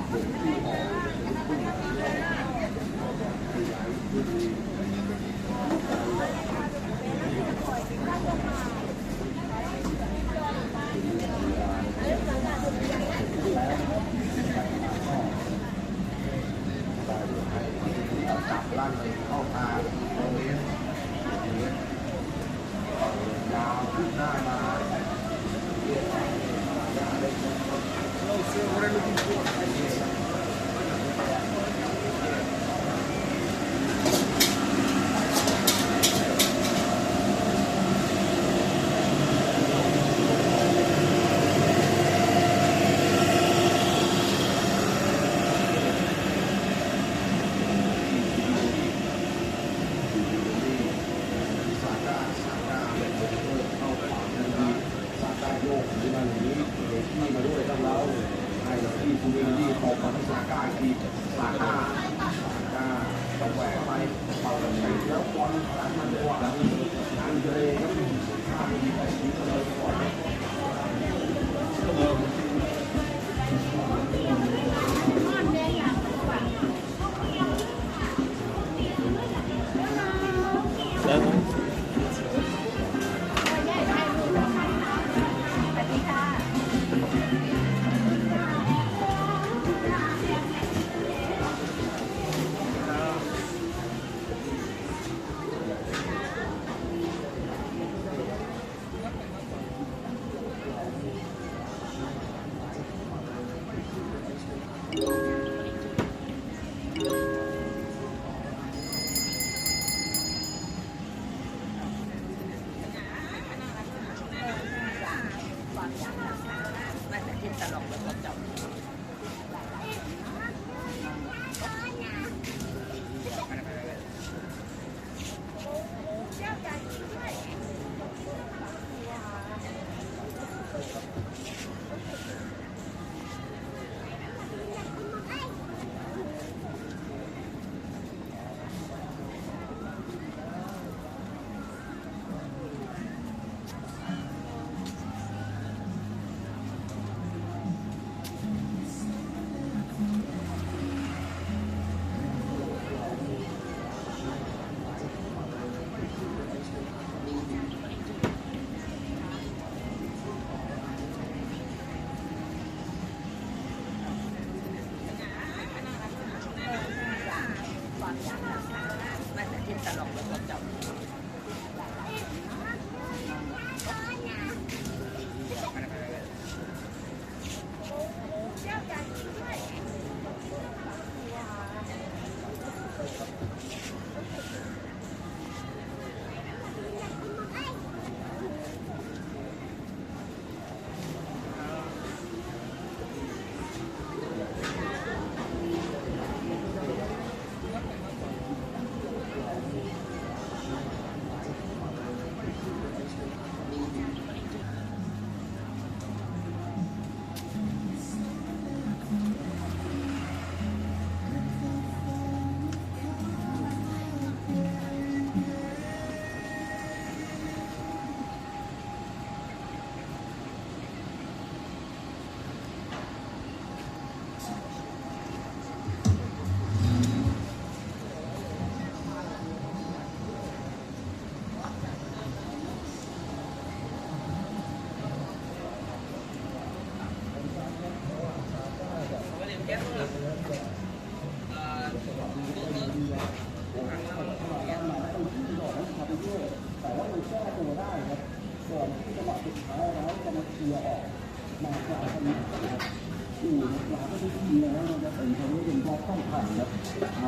จับลั่นเข้าทางตรงนี้ยาวขึ้นหน้ามา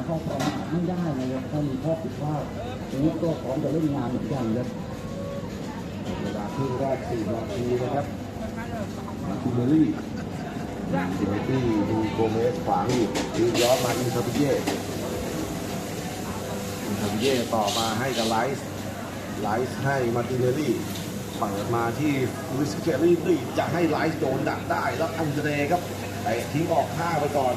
เข้าประมาทไม่ได้นะครับถ้ามีข้อผิดพลาดทีนี้ก็พร้อมจะเล่นงานเหมือนกันครับเวลาครึ่งแรก4 นาทีนะครับมาติเมลี่ที่ดูโกเมสขวางอยู่ยืนย้อนมาอินทาบิเย่ต่อมาให้กับไลซ์ให้มาติเมลี่เปิดมาที่ลุยส์เคลลี่จะให้ไลซ์โดนดักได้แล้วอันเดรครับแต่ทิ้งออกข้างไปก่อน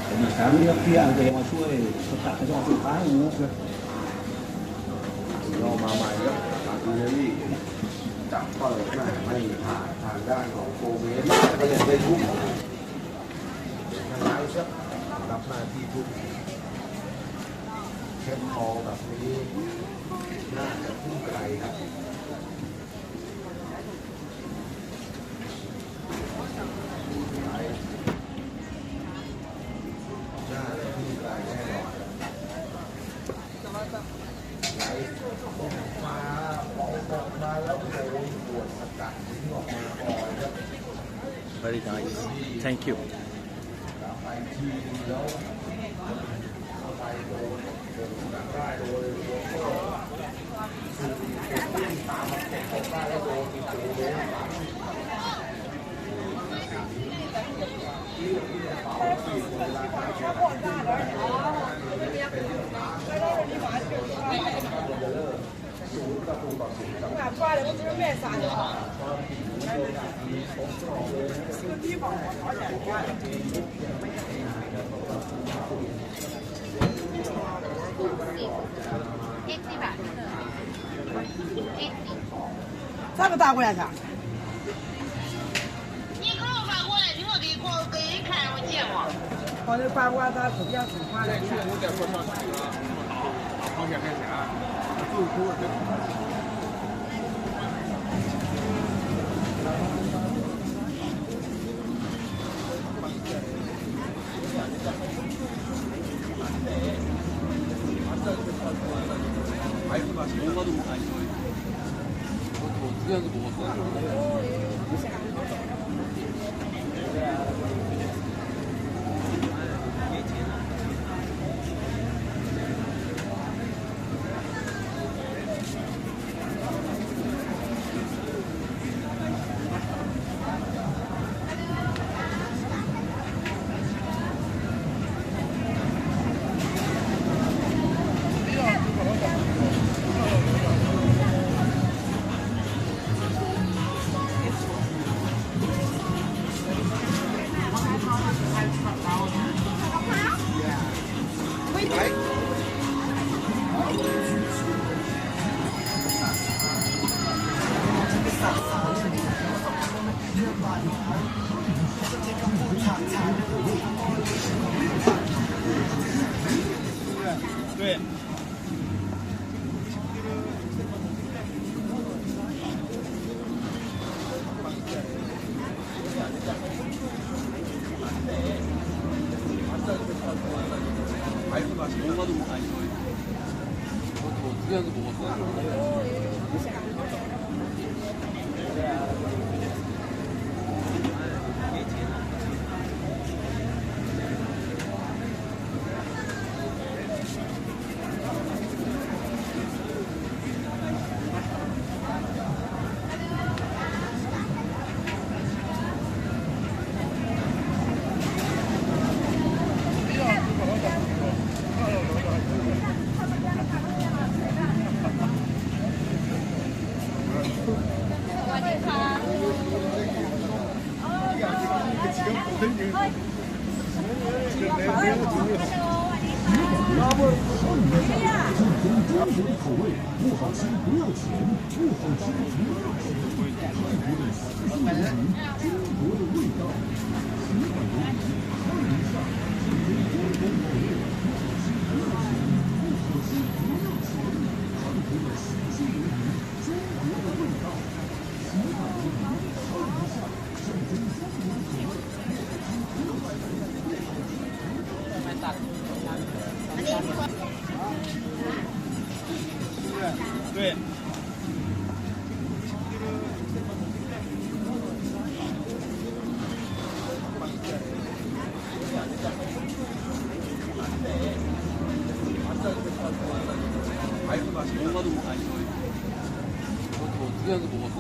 เป็นอีกครั้งที่พี่อังเดรมาช่วยสกัดในจังหวะสุดท้ายอย่างนี้ครับย่อมาใหม่ครับมาติเมลี่จับเปิดไม่ผ่านทางด้านของโกเมสก็ยังเป็นทุก ครับรับหน้าที่ทุกเข้มพอแบบนี้น่าจะพุ่งไกลครับน่าจะพุ่งไกลแน่นอนไหลออกมาแล้วโดนปวดสกัดทิ้งออกมาก่อนครับ very nice thank you กลับไปทีแล้วเข้าไปโดนสกัดได้โดยโดนก็สูดวิ่งตามมาเก็บของได้แล้วโดนอีกตัวเดียว拿出来的不就是面啥的吗？这个地方好点。咋不打过来噻？你给我发过来，你说给人看我节目。我这把我他不想说话了。我再说上几个好些块钱，就多这。뭔가도 뭐 아니 저 두개도 먹었어.对。뭔가도 뭐 아니 저 두개도 먹었어.对。뭔가도 뭐 아니 저 두개도 먹었어.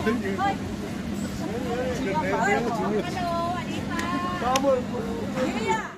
ฮัลโหลสวัสดีค่ะ